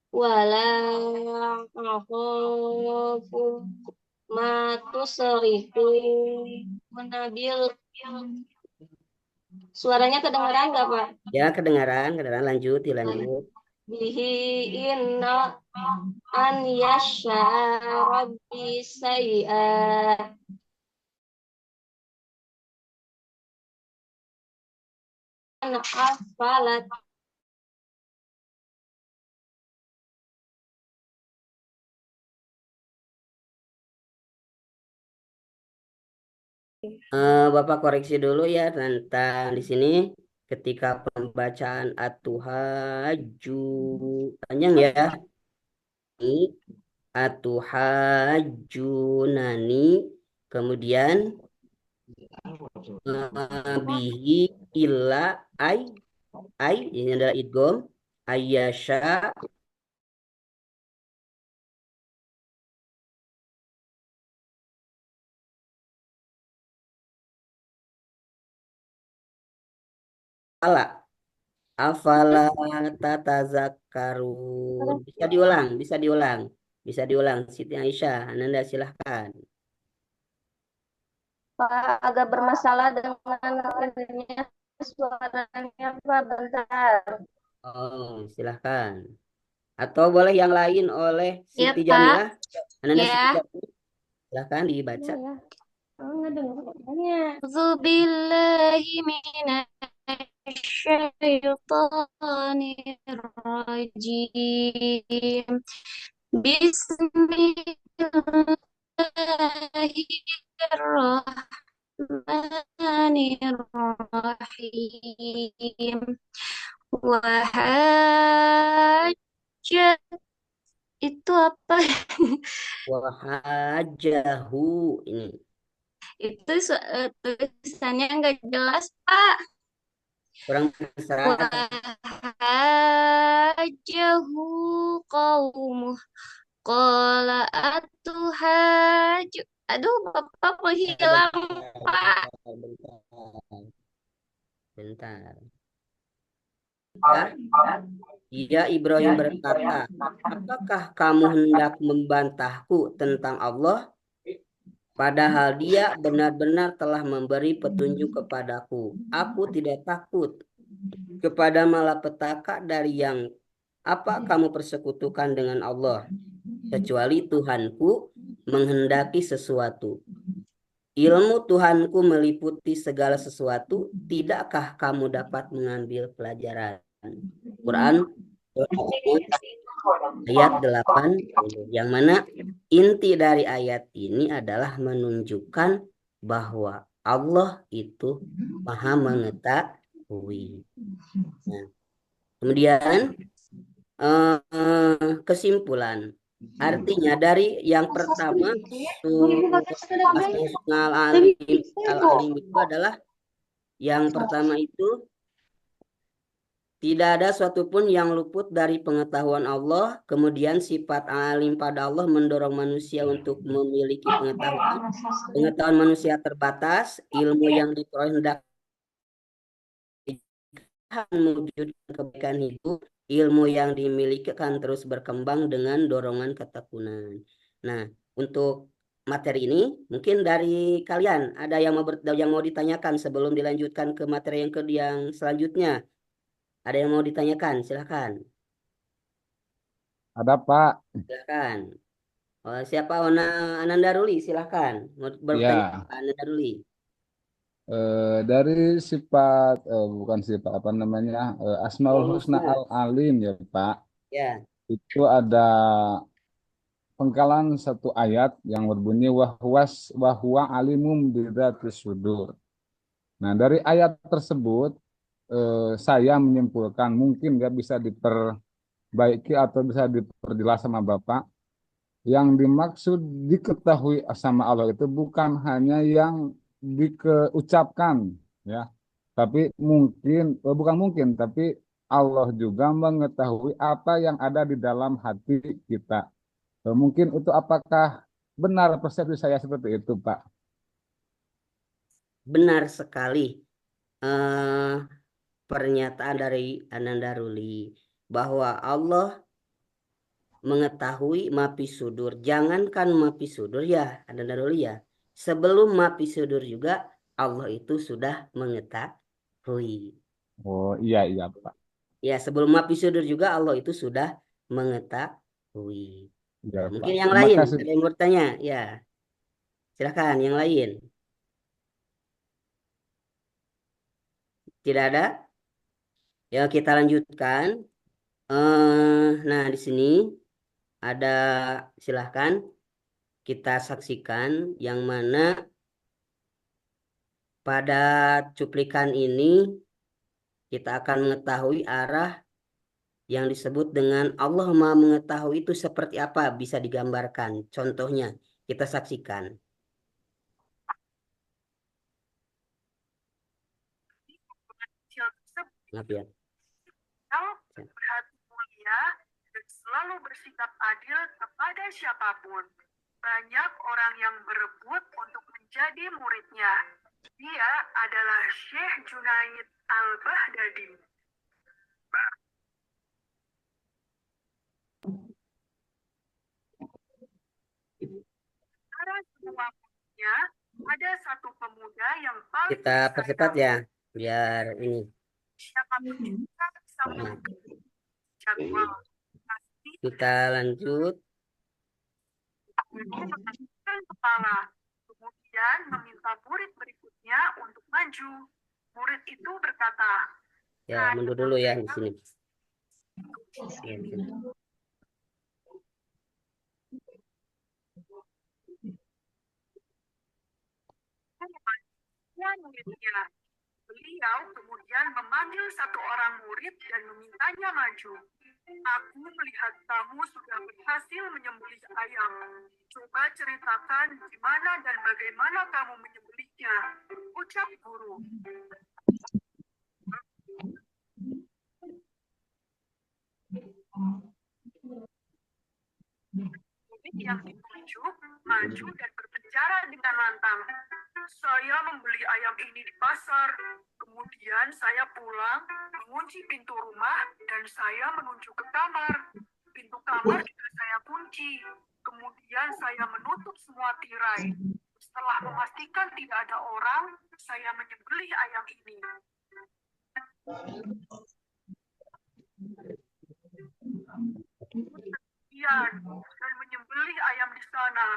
wala akhafu ma tusriku nabil. Suaranya kedengaran nggak, Pak? Ya, kedengaran, lanjut, dilanjut. Bihi inna an yasha rabbi sayyi'at an afalat. Bapak koreksi dulu ya tentang di sini ketika pembacaan atuhaju panjang ya. Ini atuhajunani, kemudian bihi illa ay ini adalah idgham ayyasha ala afala tatazakkarun. Bisa diulang Siti Aisyah, Ananda silahkan. Pak, agak bermasalah dengan ininya, suaranya, Pak, bentar. Oh, silahkan. Atau boleh yang lain oleh Ya, Siti Pak. Jamilah. Ananda Ya. Siti Jamilah, silahkan dibaca. Ya. Oh, nggak dengarnya. Zubillahi minasyaitonir rajim. Bismillahirrahmanirrahim. Wahajat itu apa? Wahajahu ini Itu tulisannya nggak jelas, Pak. kurang mesra. Wahajahu qaumuh qala atuhaju. Aduh, Bapak Bentar, menghilang, Pak. bentar, bentar. Ya, iya Ibrahim berkata, apakah kamu hendak membantahku tentang Allah? Padahal dia benar-benar telah memberi petunjuk kepadaku. Aku tidak takut kepada malapetaka dari yang apa kamu persekutukan dengan Allah, kecuali Tuhanku menghendaki sesuatu. Ilmu Tuhanku meliputi segala sesuatu, tidakkah kamu dapat mengambil pelajaran? Quran ayat 8, yang mana inti dari ayat ini adalah menunjukkan bahwa Allah itu Maha mengetahui. Nah, kemudian kesimpulan. Artinya dari yang pertama Asmaul Al-Alim itu adalah yang pertama itu tidak ada suatu pun yang luput dari pengetahuan Allah. Kemudian sifat alim pada Allah mendorong manusia untuk memiliki pengetahuan. Pengetahuan manusia terbatas, ilmu yang diperoleh hendak mewujudkan kebaikan hidup, ilmu yang dimiliki akan terus berkembang dengan dorongan ketekunan. Nah, untuk materi ini mungkin dari kalian ada yang mau ditanyakan sebelum dilanjutkan ke materi yang selanjutnya. Ada yang mau ditanyakan? Silakan. Ada Pak. Silakan. Oh, siapa Ananda Ruli? Silakan. Mau bertanya Ya, Pak Ananda Ruli. dari sifat bukan sifat apa namanya Asmaul Asmaul Husna Husna. Al Alim ya Pak. Ya. Itu ada pengkalan satu ayat yang berbunyi wahwa alimum bidzatis sudur. Nah, dari ayat tersebut saya menyimpulkan mungkin nggak bisa diperbaiki atau bisa diperjelas sama Bapak. Yang dimaksud diketahui sama Allah itu bukan hanya yang dikeucapkan, ya, tapi bukan mungkin, tapi Allah juga mengetahui apa yang ada di dalam hati kita. Mungkin itu apakah benar persepsi saya seperti itu, Pak? Benar sekali. Eh, pernyataan dari Ananda Ruli bahwa Allah mengetahui ma fi sudur. Jangankan ma fi sudur ya, Ananda Ruli ya. Sebelum ma fi sudur juga Allah itu sudah mengetahui. Oh iya iya Pak. Ya, sebelum ma fi sudur juga Allah itu sudah mengetahui. Iya Nah, Pak. mungkin yang Terima lain kasih. ada yang bertanya? Ya, silakan yang lain. Tidak ada? Ya, kita lanjutkan. Nah, di sini ada, silahkan kita saksikan yang mana pada cuplikan ini kita akan mengetahui arah yang disebut dengan Allah Maha Mengetahui itu seperti apa, bisa digambarkan. Contohnya, kita saksikan. Maaf ya. Berhati mulia dan selalu bersikap adil kepada siapapun. Banyak orang yang berebut untuk menjadi muridnya. Dia adalah Syekh Junaid Al-Baghdadi. Antara semua muridnya, ada satu pemuda yang paling Kita percepat ya, biar ini. siapapun juga bisa melakukan jadwal. Pasti Kita lanjut. mengangkat kepala, kemudian meminta murid berikutnya untuk maju. Murid itu berkata, Ya, mundur dulu ya di sini. Ya, di sini. "Ya, muridnya." Beliau kemudian memanggil satu orang murid dan memintanya maju. "Aku melihat kamu sudah berhasil menyembelih ayam. Coba ceritakan di mana dan bagaimana kamu menyembelihnya," ucap guru. Murid yang ditunjuk maju dan berbicara dengan lantang. "Saya membeli ayam ini di pasar. Kemudian saya pulang, mengunci pintu rumah, dan saya menuju ke kamar. Pintu kamar juga saya kunci. Kemudian saya menutup semua tirai. Setelah memastikan tidak ada orang, saya menyembelih ayam ini." Dan menyembelih ayam di sana.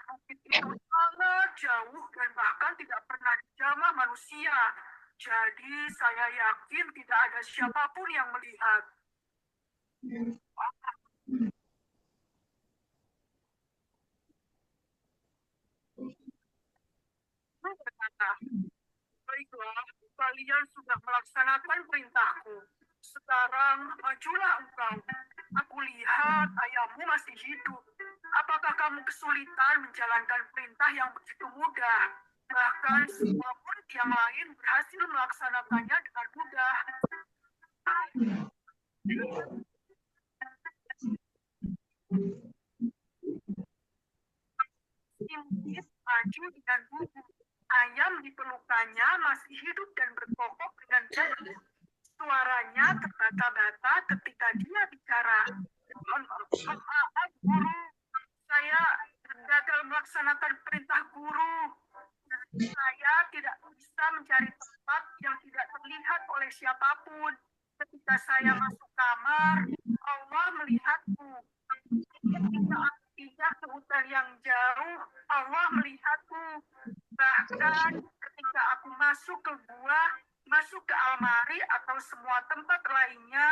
Bukit itu sangat jauh dan bahkan tidak pernah dijamah manusia. Jadi saya yakin tidak ada siapapun yang melihat. Guru berkata, "Baiklah, kalian sudah melaksanakan perintahku. Sekarang majulah engkau. Aku lihat ayammu masih hidup. Apakah kamu kesulitan menjalankan perintah yang begitu mudah? Bahkan semua murid yang lain berhasil melaksanakannya dengan mudah." Si murid maju dengan gugup. Ayam di pelukannya masih hidup dan berkokok dengan teguh. Suaranya terbata-bata ketika dia bicara. "Maaf, guru. Saya gagal melaksanakan perintah guru. Saya tidak bisa mencari tempat yang tidak terlihat oleh siapapun. Ketika saya masuk kamar, Allah melihatku. Ketika aku pindah ke hutan yang jauh, Allah melihatku. Bahkan ketika aku masuk ke gua, masuk ke almari atau semua tempat lainnya,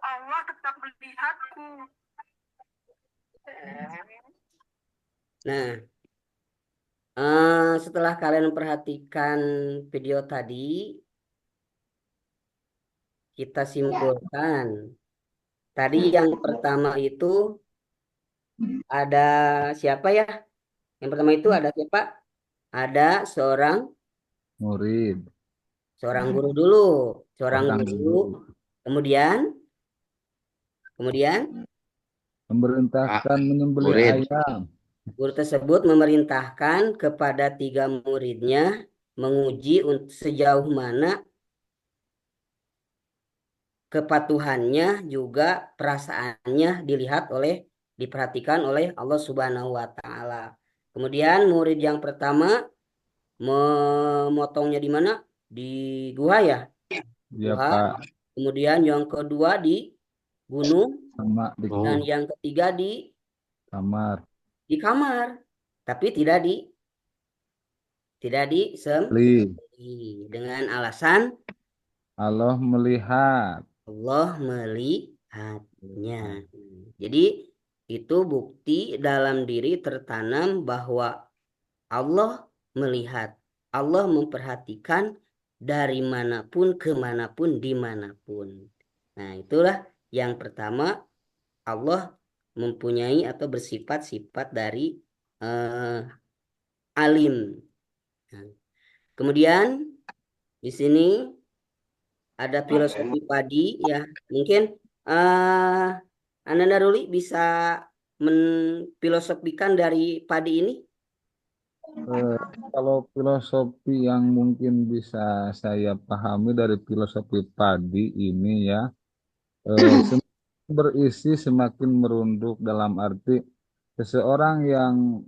Allah tetap melihatku." Nah, setelah kalian memperhatikan video tadi, kita simpulkan. Tadi yang pertama itu ada siapa ya? Yang pertama itu ada siapa? Ada seorang Murid. guru dulu, seorang Seorang guru. guru. Kemudian Memerintahkan menyembelih murid. ayam. guru tersebut memerintahkan kepada 3 muridnya menguji sejauh mana kepatuhannya juga perasaannya diperhatikan oleh Allah Subhanahu wa taala. Kemudian murid yang pertama memotongnya di mana? Di gua ya, Ya gua. Pak, Kemudian yang kedua di gunung sama di dan yang ketiga kamar. di kamar. Tapi Li, dengan alasan Allah melihat. Allah melihatnya. Jadi itu bukti dalam diri tertanam bahwa Allah melihat, Allah memperhatikan dari manapun, kemanapun, dimanapun. Nah, itulah yang pertama, Allah mempunyai atau bersifat-sifat dari eh, alim. Nah, kemudian di sini ada filosofi padi ya. Mungkin eh Ananda Ruli bisa menfilosofikan dari padi ini. Eh, Kalau filosofi yang mungkin bisa saya pahami dari filosofi padi ini ya, semakin berisi semakin merunduk, dalam arti seseorang yang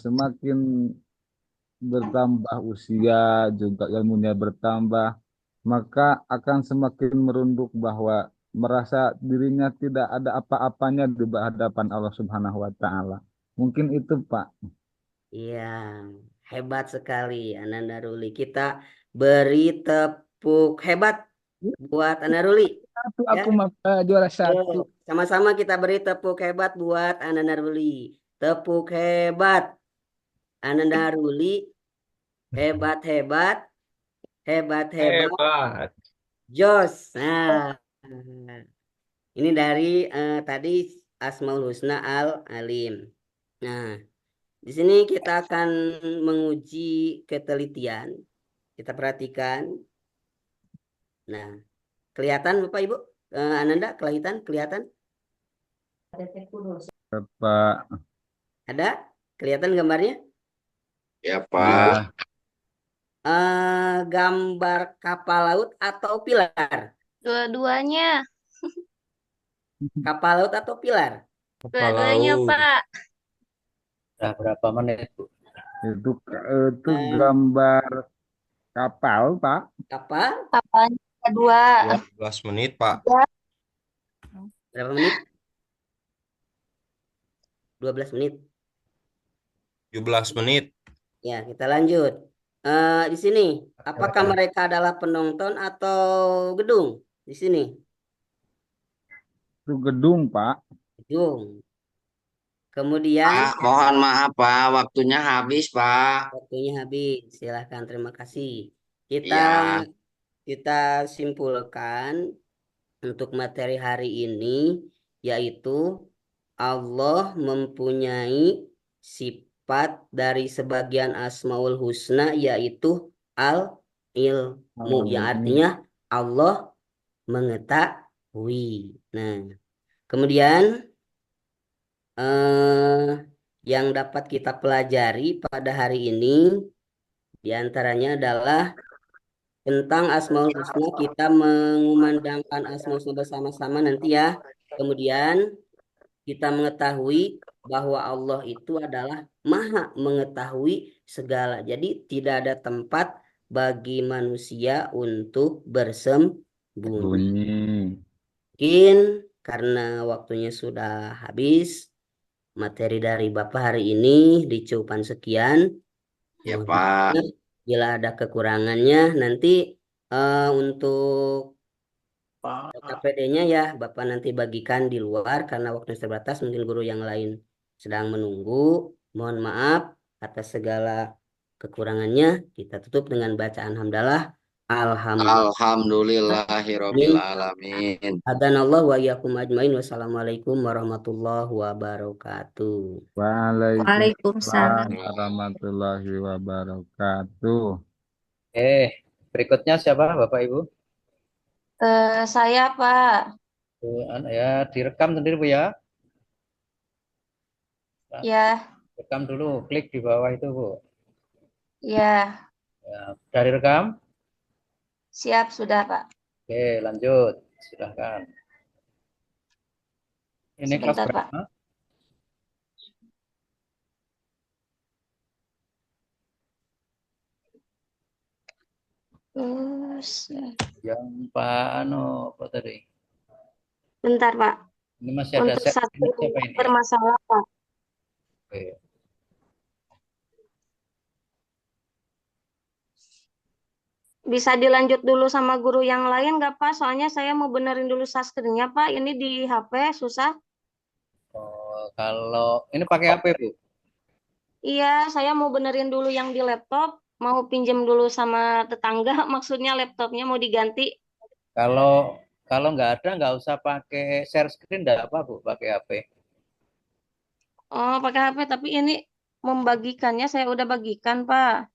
semakin bertambah usia juga ilmunya bertambah, maka akan semakin merunduk bahwa merasa dirinya tidak ada apa-apanya di hadapan Allah Subhanahu wa taala. Mungkin itu, Pak. Iya, hebat sekali Ananda Ruli. Kita beri tepuk hebat buat Ananda Ruli. Satu Ya, aku mah juara Yo, satu. sama-sama kita beri tepuk hebat buat Ananda Ruli. Tepuk hebat Ananda Ruli. Hebat, hebat, hebat, hebat. Hebat. Jos. Nah, ini dari tadi Asmaul Husna Al Alim. Nah, di sini kita akan menguji ketelitian. Kita perhatikan. Nah, kelihatan Bapak Ibu? Ananda, kelihatan? Pak. Ada? Kelihatan gambarnya? Ya, Ya, Pak. Gambar kapal laut atau pilar? Dua-duanya. Kapal laut atau pilar? Kapal Dua-duanya, laut. Pak. Udah berapa menit, Bu? itu Eh, gambar kapal, Pak. Kapal? Kapalnya kedua. 12 menit, Pak. Berapa menit? 12 menit. 17 menit. Ya, kita lanjut. Di sini, apakah mereka adalah penonton atau gedung? Di sini, Itu gedung, Pak. gedung. Kemudian, Pak, mohon maaf Pak, waktunya habis Pak. waktunya habis. Silahkan, terima kasih. Kita Ya, kita simpulkan untuk materi hari ini, yaitu Allah mempunyai sifat dari sebagian Asmaul Husna, yaitu al-ilmu, yang artinya Allah mengetahui. Nah, kemudian yang dapat kita pelajari pada hari ini diantaranya adalah tentang Asmaul Husna. Kita mengumandangkan Asmaul Husna bersama-sama nanti ya. Kemudian kita mengetahui bahwa Allah itu adalah Maha mengetahui segala. Jadi tidak ada tempat bagi manusia untuk bersembunyi. Bunyi. Mungkin karena waktunya sudah habis, materi dari Bapak hari ini dicukupan sekian. ya Mohon Pak. maaf bila ada kekurangannya. Nanti untuk KPD-nya ya Bapak nanti bagikan di luar karena waktunya terbatas. Mungkin guru yang lain sedang menunggu. Mohon maaf atas segala kekurangannya. Kita tutup dengan bacaan hamdalah. Alhamdulillah. Alhamdulillahirabbil alamin. Adanallah wa iyyakum ajmain. Wassalamualaikum warahmatullahi wabarakatuh. Waalaikumsalam warahmatullahi wabarakatuh. Berikutnya siapa, Bapak Ibu? Saya, Pak. Ya, direkam sendiri, Bu ya. Ya, Rekam dulu, klik di bawah itu, Bu. ya. Ya, dari rekam. Siap sudah, Pak. Oke, lanjut. Silahkan. Ini kelas Sebentar, Pak. berapa? Terus, Yang Pak apa tadi? bentar, Pak. Ini masih ada Untuk set satu ini siapa ini? bermasalah, Pak. Oke. Bisa dilanjut dulu sama guru yang lain nggak, Pak? Soalnya saya mau benerin dulu saskernya, Pak. Ini di HP susah. Oh, kalau ini pakai HP, Bu? Iya, saya mau benerin dulu yang di laptop. Mau pinjam dulu sama tetangga. Maksudnya laptopnya mau diganti. Kalau kalau nggak ada, nggak usah pakai share screen, nggak apa, Bu, pakai HP. Oh, pakai HP. Tapi ini membagikannya saya udah bagikan, Pak.